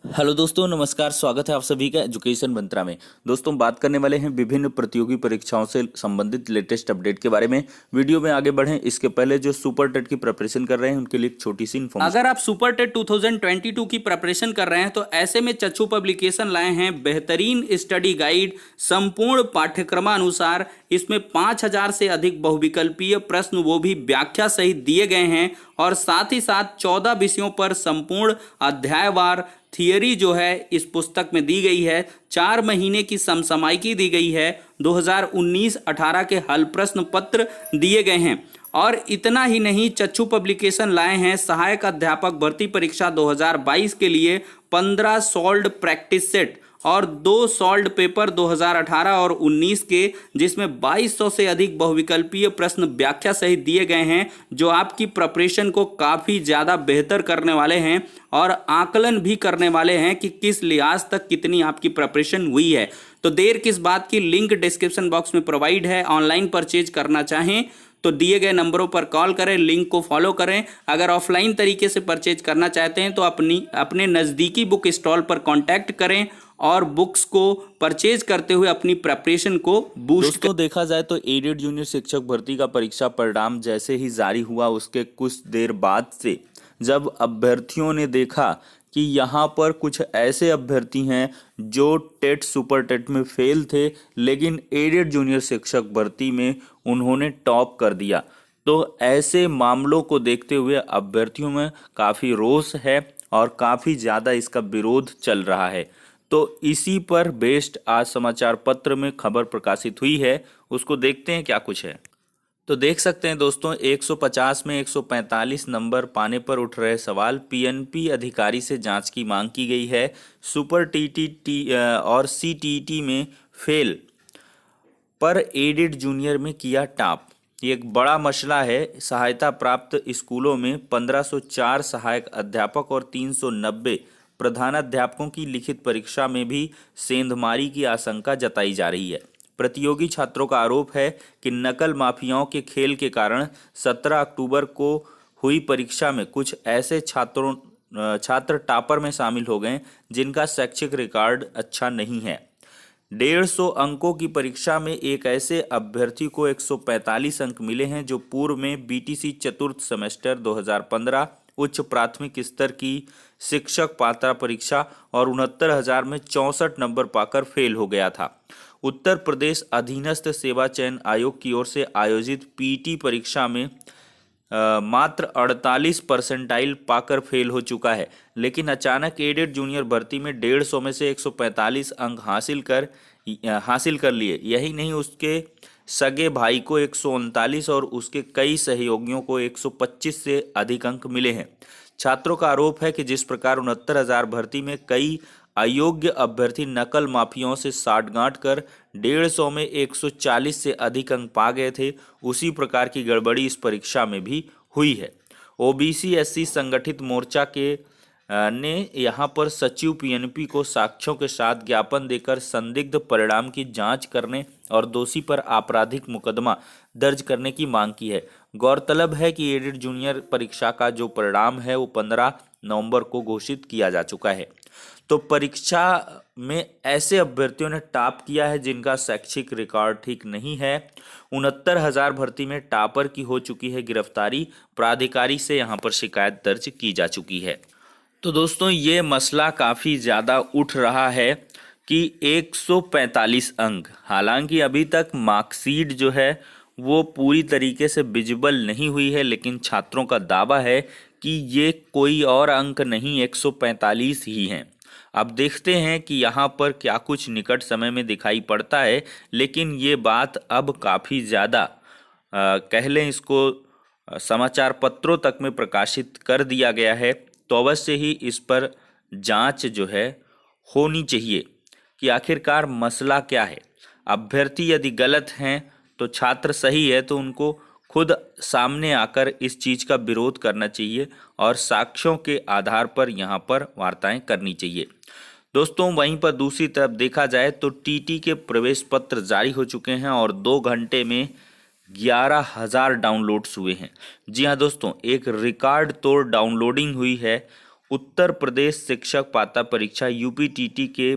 Hello दोस्तों, नमस्कार। स्वागत है आप सभी का एजुकेशन मंत्रा में। दोस्तों, बात करने वाले हैं विभिन्न प्रतियोगी परीक्षाओं से संबंधित लेटेस्ट अपडेट के बारे में। वीडियो में आगे बढ़ें इसके पहले जो सुपर टेट की प्रिपरेशन कर रहे हैं उनके लिए एक छोटी सी इन्फॉर्मेशन। अगर आप सुपर टेट 2022 की प्रिपरेशन कर रहे हैं तो ऐसे में चच्चू पब्लिकेशन लाए हैं बेहतरीन स्टडी गाइड संपूर्ण पाठ्यक्रमानुसार। इसमें 5000 से अधिक बहुविकल्पीय प्रश्न वो भी व्याख्या सहित दिए गए हैं और साथ ही साथ 14 विषयों पर संपूर्ण अध्यायवार थियरी जो है इस पुस्तक में दी गई है। 4 महीने की समसामयिकी दी गई है। 2019-18 के हल प्रश्न पत्र दिए गए हैं। और इतना ही नहीं, चच्चू पब्लिकेशन लाए हैं सहायक अध्यापक भर्ती परीक्षा 2022 के लिए 15 सॉल्व्ड प्रैक्टिस सेट और 2 सॉल्व्ड पेपर 2018 और 19 के, जिसमें 2200 से अधिक बहुविकल्पीय प्रश्न व्याख्या सहित दिए गए हैं, जो आपकी प्रिपरेशन को काफ़ी ज़्यादा बेहतर करने वाले हैं और आकलन भी करने वाले हैं कि किस लिहाज तक कितनी आपकी प्रिपरेशन हुई है। तो देर किस बात की, लिंक डिस्क्रिप्शन बॉक्स में प्रोवाइड है। ऑनलाइन परचेज करना चाहें तो दिए गए नंबरों पर कॉल करें, लिंक को फॉलो करें। अगर ऑफलाइन तरीके से परचेज करना चाहते हैं तो अपने नज़दीकी बुक स्टॉल पर कांटेक्ट करें और बुक्स को परचेज करते हुए अपनी प्रिपरेशन को बूस्ट दोस्तों, देखा जाए तो एडेड जूनियर शिक्षक भर्ती का परीक्षा परिणाम जैसे ही जारी हुआ उसके कुछ देर बाद से जब अभ्यर्थियों ने देखा कि यहाँ पर कुछ ऐसे अभ्यर्थी हैं जो टेट सुपर टेट में फेल थे लेकिन एडेड जूनियर शिक्षक भर्ती में उन्होंने टॉप कर दिया, तो ऐसे मामलों को देखते हुए अभ्यर्थियों में काफ़ी रोष है और काफ़ी ज़्यादा इसका विरोध चल रहा है। तो इसी पर बेस्ड आज समाचार पत्र में खबर प्रकाशित हुई है, उसको देखते हैं क्या कुछ है। तो देख सकते हैं दोस्तों, 150 में 145 नंबर पाने पर उठ रहे सवाल। पीएनपी अधिकारी से जांच की मांग की गई है। सुपर टीटी और सीटीटी में फेल पर एडेड जूनियर में किया टॉप। ये एक बड़ा मसला है। सहायता प्राप्त स्कूलों में 1504 सहायक अध्यापक और 390 प्रधानाध्यापकों की लिखित परीक्षा में भी सेंधमारी की आशंका जताई जा रही है। प्रतियोगी छात्रों का आरोप है कि नकल माफियाओं के खेल के कारण 17 अक्टूबर को हुई परीक्षा में कुछ ऐसे छात्र टॉपर में शामिल हो गए जिनका शैक्षिक रिकॉर्ड अच्छा नहीं है। 150 अंकों की परीक्षा में एक ऐसे अभ्यर्थी को 145 अंक मिले हैं जो पूर्व में बीटीसी चतुर्थ सेमेस्टर 2015 उच्च प्राथमिक स्तर की शिक्षक पात्रता परीक्षा और 69,000 में 64 नंबर पाकर फेल हो गया था। उत्तर प्रदेश अधीनस्थ सेवा चयन आयोग की ओर से आयोजित पीटी परीक्षा में मात्र 48 परसेंटाइल पाकर फेल हो चुका है, लेकिन अचानक एडेड जूनियर भर्ती में 150 में से 145 अंक हासिल कर लिए। यही नहीं, उसके सगे भाई को 139 और उसके कई सहयोगियों को 125 से अधिक अंक मिले हैं। छात्रों का आरोप है कि जिस प्रकार 69,000 भर्ती में कई अयोग्य अभ्यर्थी नकल माफियाओं से साठगांठ कर 150 में 140 से अधिक अंक पा गए थे, उसी प्रकार की गड़बड़ी इस परीक्षा में भी हुई है। ओबीसी एससी संगठित मोर्चा के ने यहां पर सचिव पीएनपी को साक्ष्यों के साथ ज्ञापन देकर संदिग्ध परिणाम की जांच करने और दोषी पर आपराधिक मुकदमा दर्ज करने की मांग की है। गौरतलब है कि एडेड जूनियर परीक्षा का जो परिणाम है वो 15 नवंबर को घोषित किया जा चुका है। तो परीक्षा में ऐसे अभ्यर्थियों ने टॉप किया है जिनका शैक्षिक रिकॉर्ड ठीक नहीं है। 69,000 भर्ती में टॉपर की हो चुकी है गिरफ्तारी। प्राधिकारी से यहां पर शिकायत दर्ज की जा चुकी है। तो दोस्तों, ये मसला काफ़ी ज़्यादा उठ रहा है कि 145 अंक, हालांकि अभी तक मार्कशीट जो है वो पूरी तरीके से विजिबल नहीं हुई है, लेकिन छात्रों का दावा है कि ये कोई और अंक नहीं 145 ही हैं। अब देखते हैं कि यहाँ पर क्या कुछ निकट समय में दिखाई पड़ता है, लेकिन ये बात अब काफ़ी ज़्यादा कह लें इसको समाचार पत्रों तक में प्रकाशित कर दिया गया है। तो अवश्य ही इस पर जांच जो है होनी चाहिए कि आखिरकार मसला क्या है। अभ्यर्थी यदि गलत हैं तो छात्र सही है, तो उनको खुद सामने आकर इस चीज़ का विरोध करना चाहिए और साक्ष्यों के आधार पर यहाँ पर वार्ताएं करनी चाहिए। दोस्तों, वहीं पर दूसरी तरफ देखा जाए तो टीटी के प्रवेश पत्र जारी हो चुके हैं और 2 घंटे में 11,000 डाउनलोड्स हुए हैं। जी हाँ दोस्तों, एक रिकॉर्ड तोड़ डाउनलोडिंग हुई है उत्तर प्रदेश शिक्षक पात्रता परीक्षा यूपीटीटी के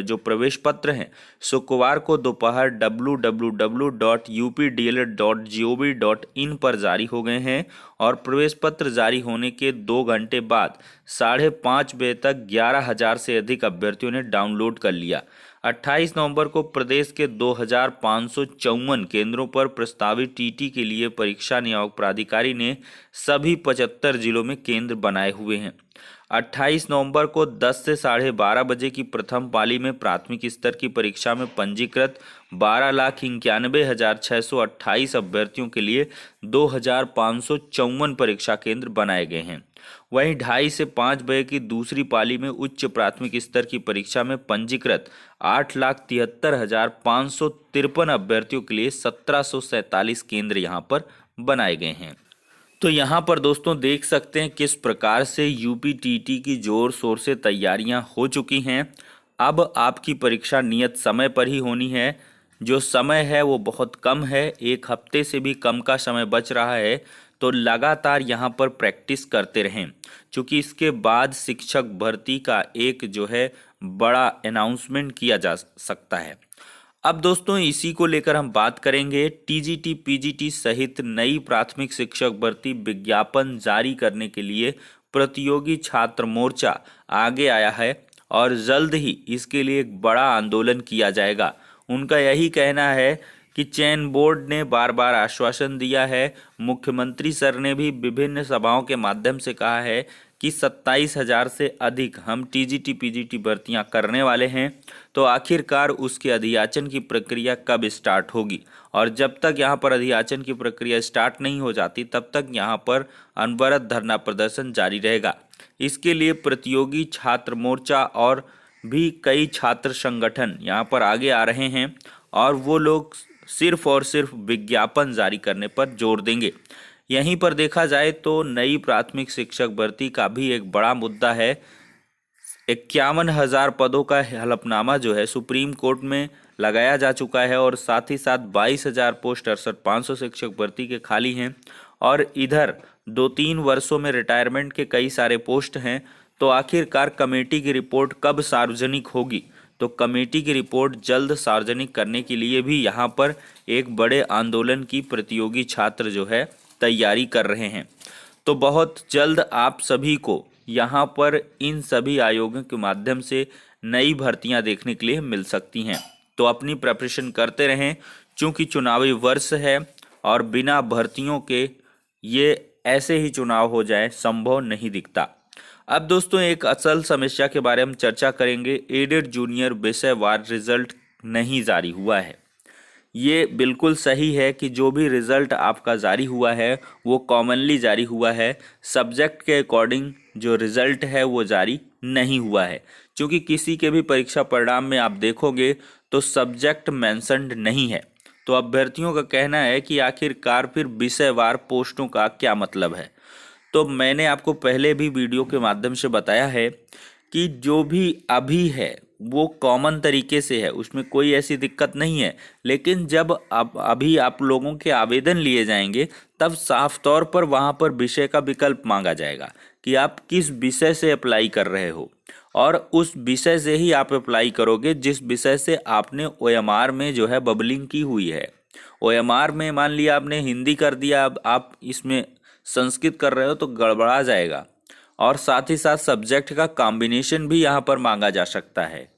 जो प्रवेश पत्र हैं शुक्रवार को दोपहर www.updl.gov.in पर जारी हो गए हैं और प्रवेश पत्र जारी होने के 2 घंटे बाद 5:30 बजे तक 11,000 से अधिक अभ्यर्थियों ने डाउनलोड कर लिया। 28 नवंबर को प्रदेश के 2,554 केंद्रों पर प्रस्तावित टीटी के लिए परीक्षा नियामक प्राधिकारी ने सभी 75 जिलों में केंद्र बनाए हुए हैं। 28 नवंबर को 10 से 12:30 बजे की प्रथम पाली में प्राथमिक स्तर की परीक्षा में पंजीकृत 12,91,628 अभ्यर्थियों के लिए 2,554 परीक्षा केंद्र बनाए गए हैं। वहीं 2:30 से 5 बजे की दूसरी पाली में उच्च प्राथमिक स्तर की परीक्षा में पंजीकृत 8,73,553 अभ्यर्थियों के लिए 1,747 केंद्र यहां पर बनाए गए हैं। तो यहाँ पर दोस्तों देख सकते हैं किस प्रकार से यूपीटीटी की जोर शोर से तैयारियां हो चुकी हैं। अब आपकी परीक्षा नियत समय पर ही होनी है। जो समय है वो बहुत कम है, 1 हफ्ते से भी कम का समय बच रहा है। तो लगातार यहाँ पर प्रैक्टिस करते रहें, क्योंकि इसके बाद शिक्षक भर्ती का एक जो है बड़ा अनाउंसमेंट किया जा सकता है। अब दोस्तों इसी को लेकर हम बात करेंगे। टीजीटी पीजीटी सहित नई प्राथमिक शिक्षक भर्ती विज्ञापन जारी करने के लिए प्रतियोगी छात्र मोर्चा आगे आया है और जल्द ही इसके लिए एक बड़ा आंदोलन किया जाएगा। उनका यही कहना है कि चयन बोर्ड ने बार बार आश्वासन दिया है, मुख्यमंत्री सर ने भी विभिन्न सभाओं के माध्यम से कहा है कि 27,000 से अधिक हम टीजीटी पीजीटी भर्तियां करने वाले हैं। तो आखिरकार उसके अधियाचन की प्रक्रिया कब स्टार्ट होगी? और जब तक यहां पर अधियाचन की प्रक्रिया स्टार्ट नहीं हो जाती तब तक यहां पर अनवरत धरना प्रदर्शन जारी रहेगा। इसके लिए प्रतियोगी छात्र मोर्चा और भी कई छात्र संगठन यहां पर आगे आ रहे हैं और वो लोग सिर्फ और सिर्फ विज्ञापन जारी करने पर जोर देंगे। यहीं पर देखा जाए तो नई प्राथमिक शिक्षक भर्ती का भी एक बड़ा मुद्दा है। 51,000 पदों का हलफनामा जो है सुप्रीम कोर्ट में लगाया जा चुका है और साथ ही साथ 22,000 पोस्ट 68,500 शिक्षक भर्ती के खाली हैं और इधर 2-3 वर्षों में रिटायरमेंट के कई सारे पोस्ट हैं। तो आखिरकार कमेटी की रिपोर्ट कब सार्वजनिक होगी? तो कमेटी की रिपोर्ट जल्द सार्वजनिक करने के लिए भी यहाँ पर एक बड़े आंदोलन की प्रतियोगी छात्र जो है तैयारी कर रहे हैं। तो बहुत जल्द आप सभी को यहाँ पर इन सभी आयोगों के माध्यम से नई भर्तियाँ देखने के लिए मिल सकती हैं। तो अपनी प्रिपरेशन करते रहें, क्योंकि चुनावी वर्ष है और बिना भर्तियों के ये ऐसे ही चुनाव हो जाए संभव नहीं दिखता। अब दोस्तों एक असल समस्या के बारे में चर्चा करेंगे। एडेड जूनियर विषयवार रिजल्ट नहीं जारी हुआ है। ये बिल्कुल सही है कि जो भी रिज़ल्ट आपका जारी हुआ है वो कॉमनली जारी हुआ है, सब्जेक्ट के अकॉर्डिंग जो रिज़ल्ट है वो जारी नहीं हुआ है। क्योंकि किसी के भी परीक्षा परिणाम में आप देखोगे तो सब्जेक्ट मेंशन्ड नहीं है। तो अभ्यर्थियों का कहना है कि आखिरकार फिर विषयवार पोस्टों का क्या मतलब है। तो मैंने आपको पहले भी वीडियो के माध्यम से बताया है कि जो भी अभी है वो कॉमन तरीके से है, उसमें कोई ऐसी दिक्कत नहीं है। लेकिन जब अभी आप लोगों के आवेदन लिए जाएंगे तब साफ तौर पर वहाँ पर विषय का विकल्प मांगा जाएगा कि आप किस विषय से अप्लाई कर रहे हो और उस विषय से ही आप अप्लाई करोगे जिस विषय से आपने OMR में जो है बबलिंग की हुई है। OMR में मान लिया आपने हिंदी कर दिया, अब आप इसमें संस्कृत कर रहे हो तो गड़बड़ा जाएगा। और साथ ही साथ सब्जेक्ट का कॉम्बिनेशन भी यहाँ पर मांगा जा सकता है,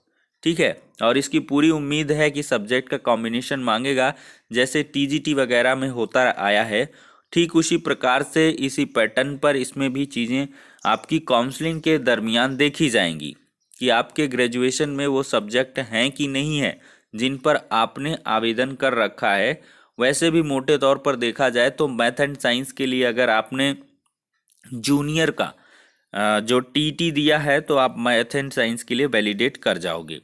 ठीक है। और इसकी पूरी उम्मीद है कि सब्जेक्ट का कॉम्बिनेशन मांगेगा, जैसे TGT वगैरह में होता आया है ठीक उसी प्रकार से इसी पैटर्न पर इसमें भी चीज़ें आपकी काउंसलिंग के दरमियान देखी जाएंगी कि आपके ग्रेजुएशन में वो सब्जेक्ट हैं कि नहीं है जिन पर आपने आवेदन कर रखा है। वैसे भी मोटे तौर पर देखा जाए तो मैथ एंड साइंस के लिए अगर आपने जूनियर का जो TT दिया है तो आप मैथ एंड साइंस के लिए वैलिडेट कर जाओगे।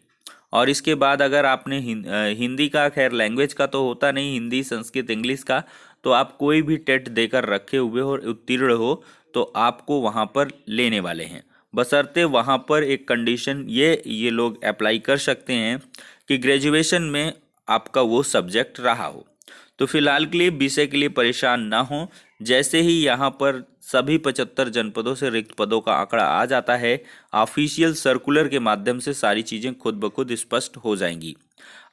और इसके बाद अगर आपने हिंदी का, खैर लैंग्वेज का तो होता नहीं, हिंदी संस्कृत इंग्लिश का, तो आप कोई भी टेट देकर रखे हुए हो, उत्तीर्ण हो, तो आपको वहाँ पर लेने वाले हैं। बशर्ते वहाँ पर एक कंडीशन ये लोग अप्लाई कर सकते हैं कि ग्रेजुएशन में आपका वो सब्जेक्ट रहा हो। तो फिलहाल के लिए विषय के लिए परेशान ना हो, जैसे ही यहाँ पर सभी 75 जनपदों से रिक्त पदों का आंकड़ा आ जाता है। ऑफिशियल सर्कुलर के माध्यम से सारी चीजें खुद ब खुद स्पष्ट हो जाएंगी।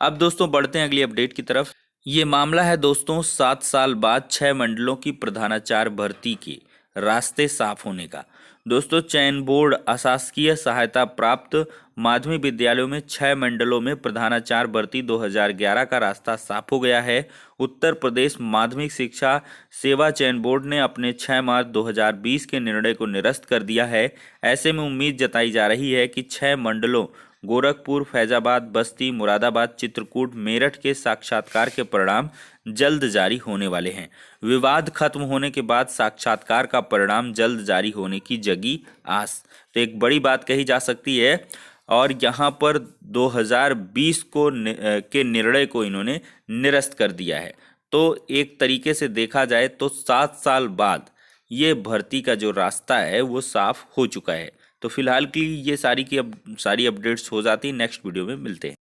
अब दोस्तों बढ़ते हैं अगली अपडेट की तरफ। ये मामला है दोस्तों 7 साल बाद 6 मंडलों की प्रधानाचार्य भर्ती के रास्ते साफ होने का। दोस्तों चयन बोर्ड अशासकीय सहायता प्राप्त माध्यमिक विद्यालयों में 6 मंडलों में प्रधानाचार्य भर्ती 2011 का रास्ता साफ हो गया है। उत्तर प्रदेश माध्यमिक शिक्षा सेवा चयन बोर्ड ने अपने 6 मार्च 2020 के निर्णय को निरस्त कर दिया है। ऐसे में उम्मीद जताई जा रही है कि 6 मंडलों गोरखपुर, फैजाबाद, बस्ती, मुरादाबाद, चित्रकूट, मेरठ के साक्षात्कार के परिणाम जल्द जारी होने वाले हैं। विवाद खत्म होने के बाद साक्षात्कार का परिणाम जल्द जारी होने की जगी आस, तो एक बड़ी बात कही जा सकती है। और यहाँ पर 2020 के निर्णय को इन्होंने निरस्त कर दिया है। तो एक तरीके से देखा जाए तो 7 साल बाद ये भर्ती का जो रास्ता है वो साफ हो चुका है। तो फिलहाल के लिए ये सारी अपडेट्स हो जाती है। नेक्स्ट वीडियो में मिलते हैं।